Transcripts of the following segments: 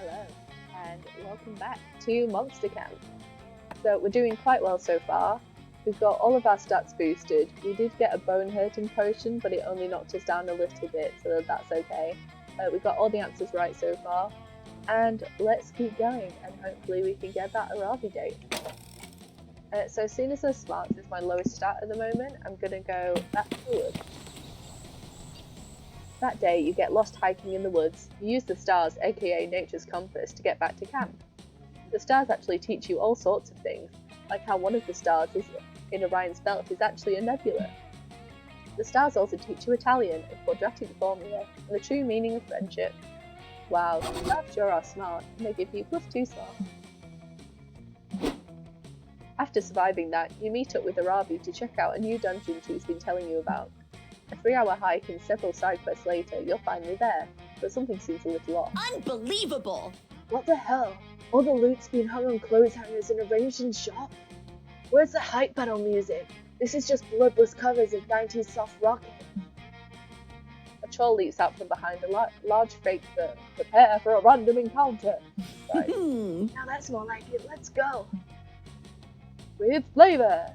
Hello, and welcome back to Monster Camp. So we're doing quite well so far. We've got all of our stats boosted. We did get a bone hurting potion, but it only knocked us down a little bit, so that's okay. We got all the answers right so far, and let's keep going, and hopefully we can get that Aaravi date. So as soon as those smarts is my lowest stat at the moment, I'm gonna go back to the woods. That day, you get lost hiking in the woods. You use the stars, aka nature's compass, to get back to camp. The stars actually teach you all sorts of things, like how one of the stars in Orion's belt is actually a nebula. The stars also teach you Italian and quadratic formula and the true meaning of friendship. Wow, the stars sure are smart, and they give you +2 smart. After surviving that, you meet up with Aaravi to check out a new dungeon she's been telling you about. A 3-hour hike and several side quests later, you're finally there, but something seems a little off. Unbelievable! What the hell? All the loot's been hung on clothes hangers and arranged in shop? Where's the hype battle music? This is just bloodless covers of 90s soft rock. A troll leaps out from behind a large fake firm. Prepare for a random encounter. Right. Now that's more like it, let's go. With flavor!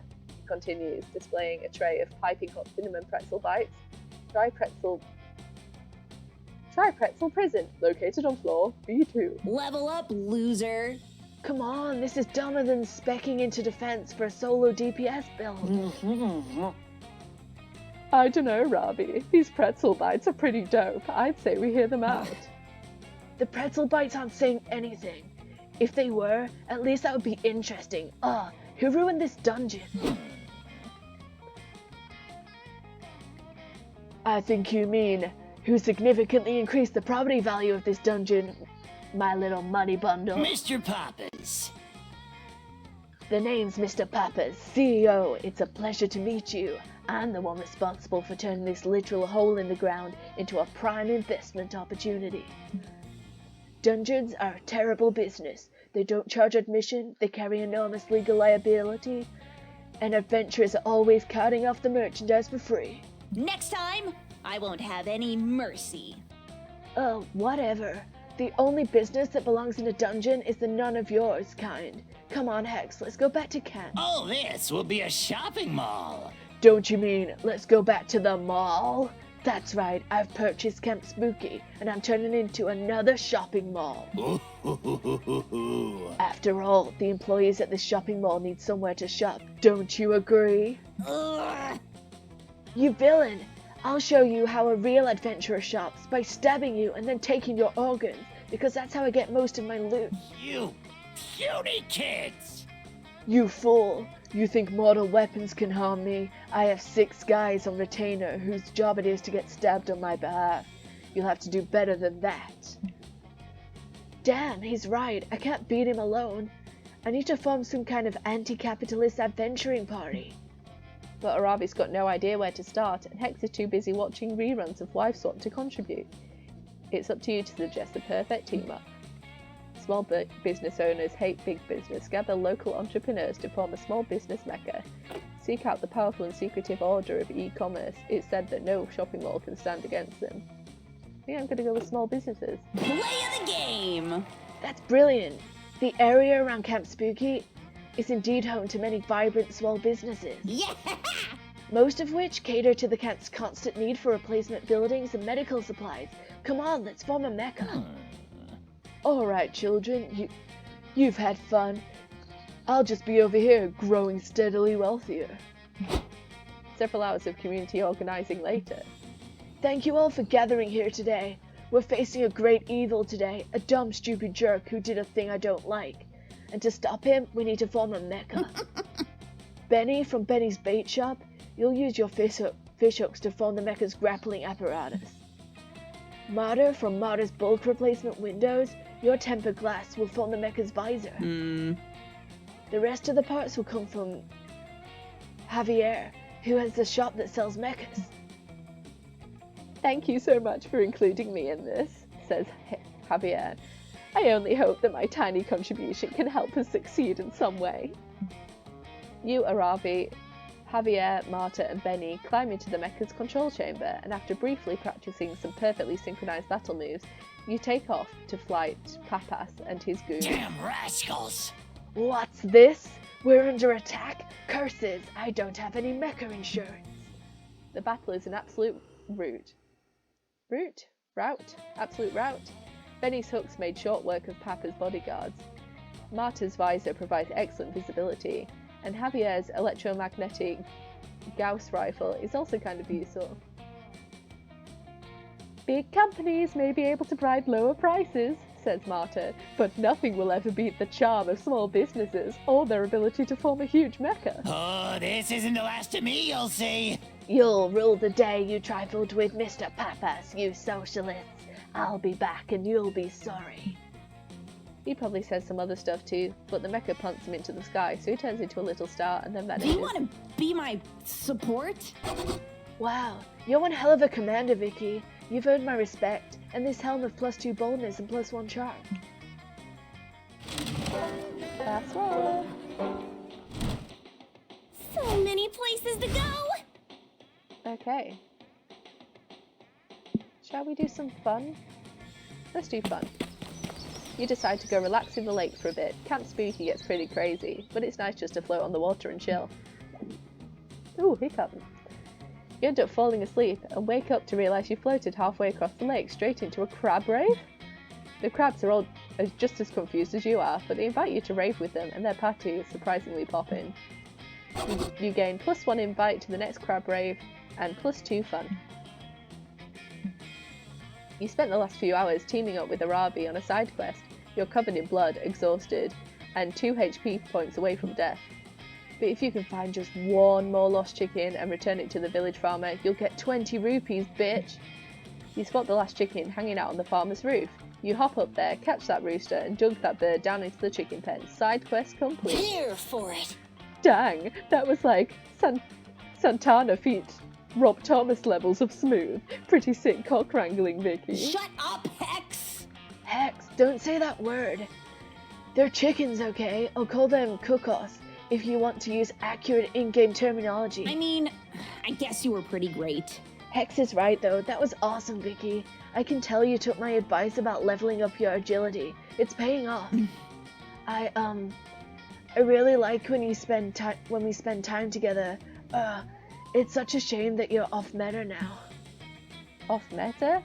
Continues, displaying a tray of piping hot cinnamon pretzel bites. Try pretzel prison, located on floor B2. Level up, loser! Come on, this is dumber than speccing into defense for a solo DPS build. I dunno, Ravi. These pretzel bites are pretty dope. I'd say we hear them out. The pretzel bites aren't saying anything. If they were, at least that would be interesting. Who ruined this dungeon? I think you mean, who significantly increased the property value of this dungeon, my little money bundle. Mr. Pappas. The name's Mr. Pappas, CEO. It's a pleasure to meet you. I'm the one responsible for turning this literal hole in the ground into a prime investment opportunity. Dungeons are a terrible business. They don't charge admission, they carry enormous legal liability, and adventurers are always carting off the merchandise for free. Next time, I won't have any mercy. Oh, whatever. The only business that belongs in a dungeon is the none of yours kind. Come on, Hex, let's go back to camp. Oh, this will be a shopping mall. Don't you mean, let's go back to the mall? That's right, I've purchased Camp Spooky, and I'm turning it into another shopping mall. After all, the employees at this shopping mall need somewhere to shop. Don't you agree? You villain! I'll show you how a real adventurer shops, by stabbing you and then taking your organs, because that's how I get most of my loot. You puny kids! You fool! You think mortal weapons can harm me? I have 6 guys on retainer whose job it is to get stabbed on my behalf. You'll have to do better than that. Damn, he's right. I can't beat him alone. I need to form some kind of anti-capitalist adventuring party. But Aaravi's got no idea where to start, and Hex is too busy watching reruns of Wife Swap to contribute. It's up to you to suggest the perfect team-up. Small business owners hate big business. Gather local entrepreneurs to form a small business mecca. Seek out the powerful and secretive order of e-commerce. It's said that no shopping mall can stand against them. I think I'm going to go with small businesses. Play of the game! That's brilliant! The area around Camp Spooky is indeed home to many vibrant small businesses. Yeah! Most of which cater to the camp's constant need for replacement buildings and medical supplies. Come on, let's form a mecca. Alright, children, you've had fun. I'll just be over here, growing steadily wealthier. Several hours of community organizing later. Thank you all for gathering here today. We're facing a great evil today, a dumb, stupid jerk who did a thing I don't like. And to stop him, we need to form a mecca. Benny from Benny's Bait Shop, you'll use your fish hooks to form the mecca's grappling apparatus. Martyr from Martyr's bulk replacement windows, your tempered glass will form the mecha's visor. The rest of the parts will come from Javier, who has the shop that sells mechas. Thank you so much for including me in this, says Javier. I only hope that my tiny contribution can help us succeed in some way. You, Aaravi, Javier, Marta, and Benny climb into the mecha's control chamber, and after briefly practicing some perfectly synchronized battle moves, you take off to fight Papas and his goons. Damn rascals! What's this? We're under attack? Curses! I don't have any mecha insurance. The battle is an absolute absolute rout. Benny's hooks made short work of Papa's bodyguards. Marta's visor provides excellent visibility, and Javier's electromagnetic Gauss rifle is also kind of useful. Big companies may be able to provide lower prices, says Marta, but nothing will ever beat the charm of small businesses or their ability to form a huge mecha. Oh, this isn't the last of me, you'll see. You'll rule the day you trifled with Mr. Papas, you socialists. I'll be back and you'll be sorry. He probably says some other stuff too, but the mecha punts him into the sky, so he turns into a little star and then vanishes. Do you want to be my support? Wow, you're one hell of a commander, Vicky. You've earned my respect, and this helm of +2 boldness and +1 charm. That's right. So many places to go! Okay. Shall we do some fun? Let's do fun. You decide to go relax in the lake for a bit. Camp Spooky gets pretty crazy, but it's nice just to float on the water and chill. Ooh, hiccup. You end up falling asleep and wake up to realise you floated halfway across the lake straight into a crab rave. The crabs are all just as confused as you are, but they invite you to rave with them and their party is surprisingly popping. You gain +1 invite to the next crab rave and +2 fun. You spent the last few hours teaming up with Aaravi on a side quest. You're covered in blood, exhausted, and 2 HP points away from death. But if you can find just one more lost chicken and return it to the village farmer, you'll get 20 rupees, bitch! You spot the last chicken hanging out on the farmer's roof. You hop up there, catch that rooster, and dunk that bird down into the chicken pen. Side quest complete. Here for it! Dang, that was like Santana feat Rob Thomas levels of smooth. Pretty sick cock wrangling, Vicky. Shut up, Hex! Hex, don't say that word. They're chickens, okay? I'll call them cookos if you want to use accurate in-game terminology. I mean, I guess you were pretty great. Hex is right though, that was awesome, Vicky. I can tell you took my advice about leveling up your agility. It's paying off. I really like when we spend time together. It's such a shame that you're off meta now. Off meta?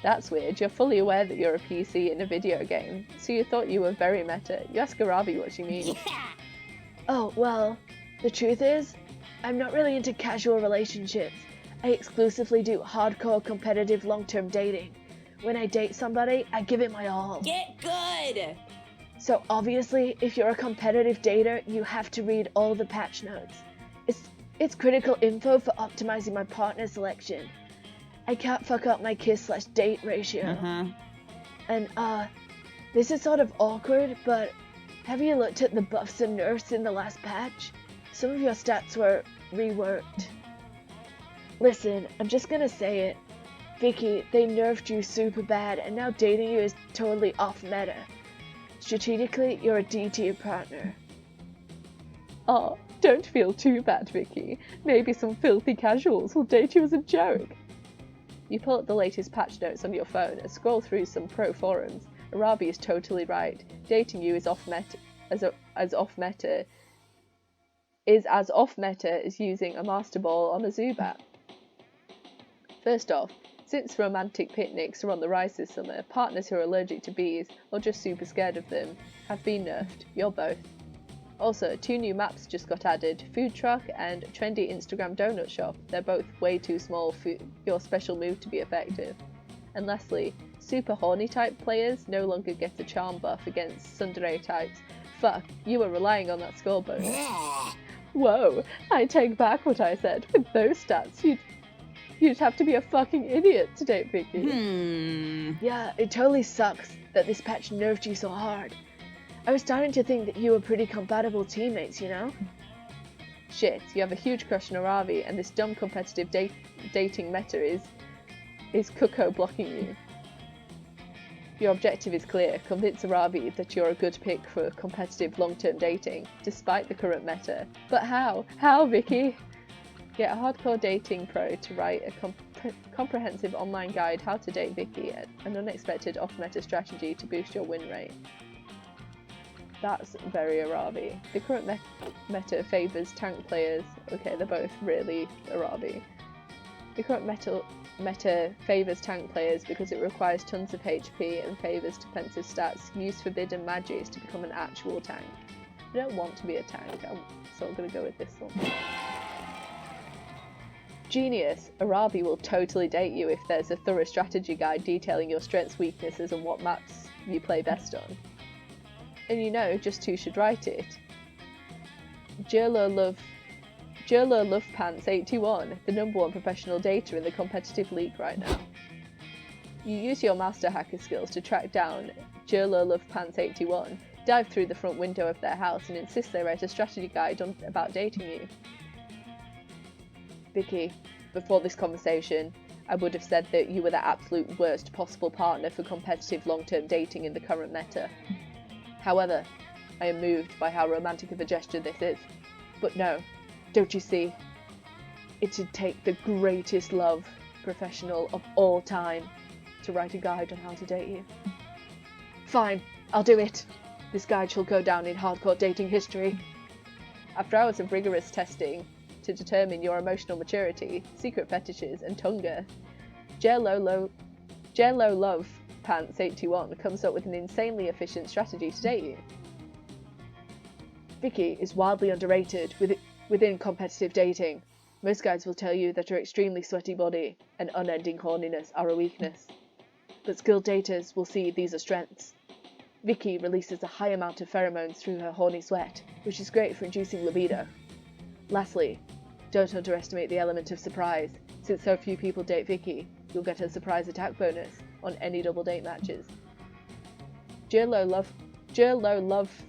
That's weird. You're fully aware that you're a PC in a video game, so you thought you were very meta. You ask Aaravi what she means. Yeah! Oh, well, the truth is, I'm not really into casual relationships. I exclusively do hardcore competitive long-term dating. When I date somebody, I give it my all. Get good! So obviously, if you're a competitive dater, you have to read all the patch notes. It's critical info for optimizing my partner selection. I can't fuck up my kiss/date ratio. And this is sort of awkward, but have you looked at the buffs and nerfs in the last patch? Some of your stats were reworked. Listen, I'm just gonna say it. Vicky, they nerfed you super bad, and now dating you is totally off meta. Strategically, you're a D tier partner. Oh, don't feel too bad, Vicky. Maybe some filthy casuals will date you as a joke. You pull up the latest patch notes on your phone and scroll through some pro forums. Aaravi is totally right. Dating you is off meta as off meta as using a master ball on a Zubat. First off, since romantic picnics are on the rise this summer, partners who are allergic to bees or just super scared of them have been nerfed. You're both. Also, 2 new maps just got added, Food Truck and Trendy Instagram Donut Shop. They're both way too small for your special move to be effective. And lastly, super horny type players no longer get a charm buff against tsundere types. Fuck, you were relying on that score bonus. Whoa, I take back what I said. With those stats, you'd have to be a fucking idiot to date Vicky. Yeah, it totally sucks that this patch nerfed you so hard. I was starting to think that you were pretty compatible teammates, you know? Shit, you have a huge crush on Aaravi, and this dumb competitive dating meta is Cuckoo blocking you. Your objective is clear, convince Aaravi that you're a good pick for competitive long-term dating, despite the current meta. But how? How, Vicky? Get a hardcore dating pro to write a comprehensive online guide how to date Vicky, an unexpected off-meta strategy to boost your win rate. That's very Aaravi. The current meta favours tank players. Okay, they're both really Aaravi. The current meta favours tank players because it requires tons of HP and favours defensive stats. Use forbidden magics to become an actual tank. I don't want to be a tank, so I'm going to go with this one. Genius! Aaravi will totally date you if there's a thorough strategy guide detailing your strengths, weaknesses and what maps you play best on. And you know just who should write it. Jerlo Love Pants 81, the #1 professional dater in the competitive league right now. You use your master hacker skills to track down Jerlo Love Pants 81, dive through the front window of their house and insist they write a strategy guide about dating you. Vicky, before this conversation, I would have said that you were the absolute worst possible partner for competitive long-term dating in the current meta. However, I am moved by how romantic of a gesture this is. But no, don't you see? It'd take the greatest love professional of all time to write a guide on how to date you. Fine, I'll do it. This guide shall go down in hardcore dating history. After hours of rigorous testing to determine your emotional maturity, secret fetishes, and tonga, Jello Love Pants 81 comes up with an insanely efficient strategy to date you. Vicky is wildly underrated within competitive dating. Most guides will tell you that her extremely sweaty body and unending horniness are a weakness. But skilled daters will see these are strengths. Vicky releases a high amount of pheromones through her horny sweat, which is great for inducing libido. Lastly, don't underestimate the element of surprise. Since so few people date Vicky, you'll get a surprise attack bonus on any double date matches. Jerlo Love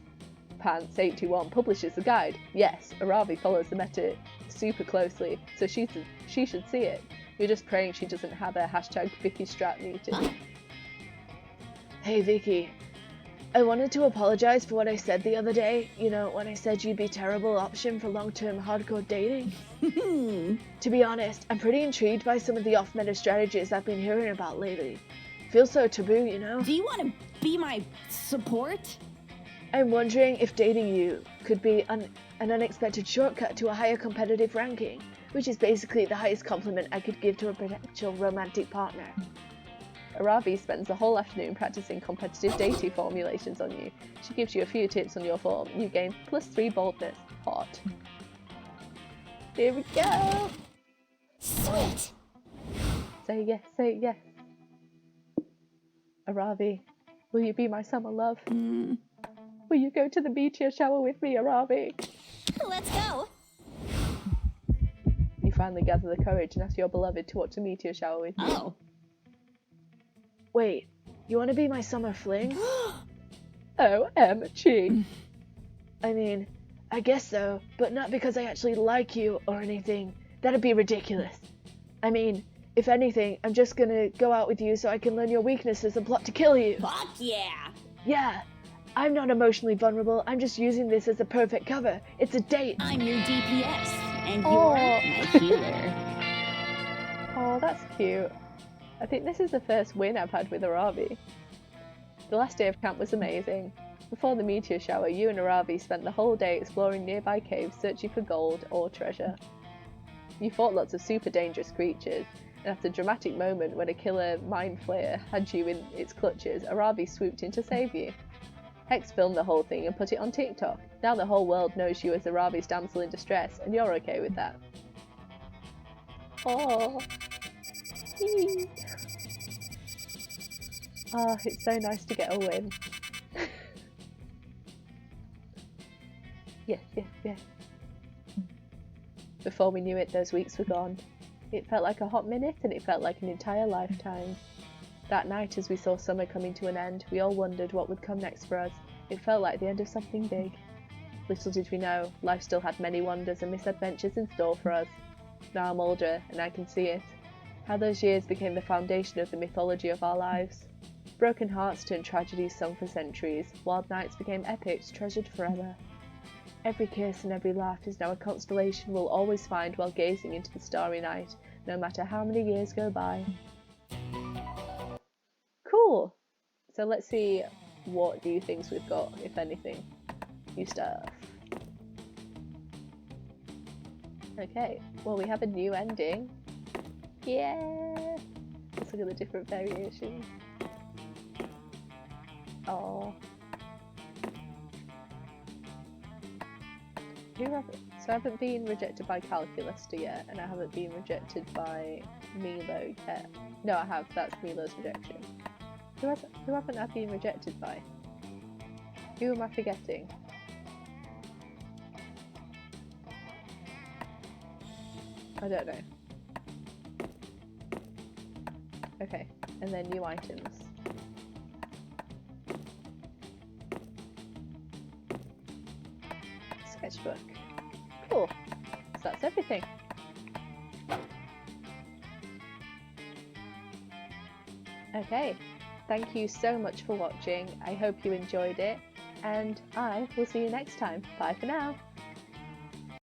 Pants 81 publishes the guide. Yes, Aaravi follows the meta super closely, so she should see it. You're just praying she doesn't have a #VickyStrat muted. Hey Vicky, I wanted to apologize for what I said the other day, you know, when I said you'd be a terrible option for long-term hardcore dating. To be honest, I'm pretty intrigued by some of the off-meta strategies I've been hearing about lately. Feels so taboo, you know? Do you want to be my support? I'm wondering if dating you could be an unexpected shortcut to a higher competitive ranking, which is basically the highest compliment I could give to a potential romantic partner. Aaravi spends the whole afternoon practicing competitive dating formulations on you. She gives you a few tips on your form. You gain +3 boldness. Hot. Here we go! Sweet! Say yes, say yes. Aaravi, will you be my summer love? Will you go to the meteor shower with me, Aaravi? Let's go! You finally gather the courage and ask your beloved to watch a meteor shower with you. Oh. Wait, you want to be my summer fling? OMG. I mean, I guess so, but not because I actually like you or anything. That'd be ridiculous. I mean, if anything, I'm just gonna go out with you so I can learn your weaknesses and plot to kill you. Fuck yeah! Yeah, I'm not emotionally vulnerable. I'm just using this as a perfect cover. It's a date. I'm your DPS, and you're Oh. my healer. Oh, that's cute. I think this is the first win I've had with Aaravi. The last day of camp was amazing. Before the meteor shower, you and Aaravi spent the whole day exploring nearby caves searching for gold or treasure. You fought lots of super dangerous creatures, and after a dramatic moment when a killer mind flayer had you in its clutches, Aaravi swooped in to save you. Hex filmed the whole thing and put it on TikTok. Now the whole world knows you as Aaravi's damsel in distress, and you're okay with that. Oh. Ah, it's so nice to get a win. Yes, yes, yes. Before we knew it, those weeks were gone. It felt like a hot minute, and it felt like an entire lifetime. That night, as we saw summer coming to an end, we all wondered what would come next for us. It felt like the end of something big. Little did we know, life still had many wonders and misadventures in store for us. Now I'm older, and I can see it. How those years became the foundation of the mythology of our lives. Broken hearts turned tragedies sung for centuries, wild nights became epics treasured forever. Every kiss and every laugh is now a constellation we'll always find while gazing into the starry night, no matter how many years go by. Cool! So let's see what new things we've got, if anything. New stuff. Okay, well we have a new ending. Yeah! Let's look at the different variations. Oh. So I haven't been rejected by Calculista yet, and I haven't been rejected by Milo yet. No, I have. That's Milo's rejection. Who haven't I been rejected by? Who am I forgetting? I don't know. Okay, and then new items. Sketchbook. Cool. So that's everything. Okay, thank you so much for watching. I hope you enjoyed it, and I will see you next time. Bye for now.